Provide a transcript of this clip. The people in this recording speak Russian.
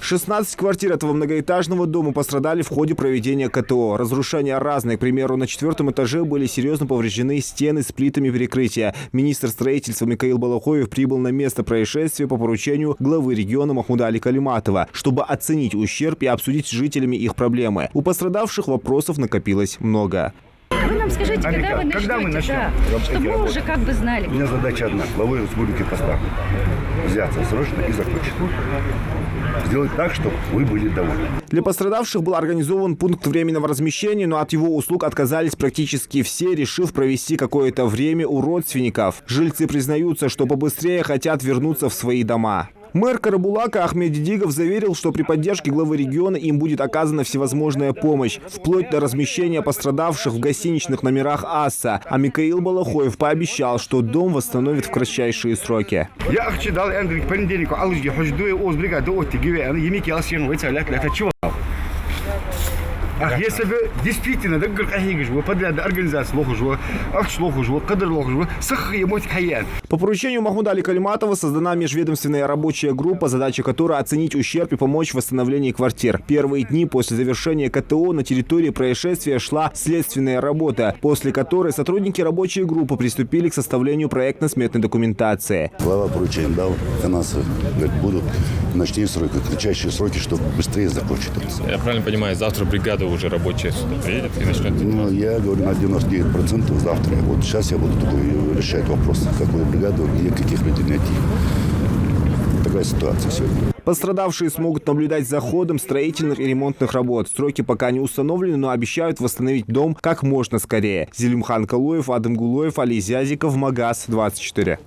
16 квартир этого многоэтажного дома пострадали в ходе проведения КТО. Разрушения разные. К примеру, на 4-м этаже были серьезно повреждены стены с плитами перекрытия. Министр строительства Микаил Балахоев прибыл на место происшествия по поручению главы региона Махмуда Али Калиматова, чтобы оценить ущерб и обсудить с жителями их проблемы. У пострадавших вопросов накопилось много. Вы нам скажите, когда вы начнете? Да, чтобы мы уже как бы знали. У меня задача одна. Главы республики поставлена. Взяться срочно и закончить. Сделать так, чтобы вы были довольны. Для пострадавших был организован пункт временного размещения, но от его услуг отказались практически все, решив провести какое-то время у родственников. Жильцы признаются, что побыстрее хотят вернуться в свои дома. Мэр Карабулака Ахмед Дидигов заверил, что при поддержке главы региона им будет оказана всевозможная помощь, вплоть до размещения пострадавших в гостиничных номерах АСА. А Микаил Балахоев пообещал, что дом восстановит в кратчайшие сроки. Если бы действительно по поручению Махмуда Али Калиматова создана межведомственная рабочая группа, задача которой оценить ущерб и помочь в восстановлении квартир. Первые дни после завершения КТО на территории происшествия шла следственная работа, после которой сотрудники рабочей группы приступили к составлению проектно-сметной документации. Глава поручение дал, финансовые будут ночные сроки, кратчайшие сроки, чтобы быстрее закончить. Я правильно понимаю, завтра бригада уже рабочая сюда приедет и начнет? Ну, я говорю на 99% завтра. Вот сейчас я буду такой решать вопрос, какую бригаду, где каких людей найти. Такая ситуация сегодня. Пострадавшие смогут наблюдать за ходом строительных и ремонтных работ. Сроки пока не установлены, но обещают восстановить дом как можно скорее. Зелимхан Калуев, Адам Гулоев, Али Зязиков, Магаз 24.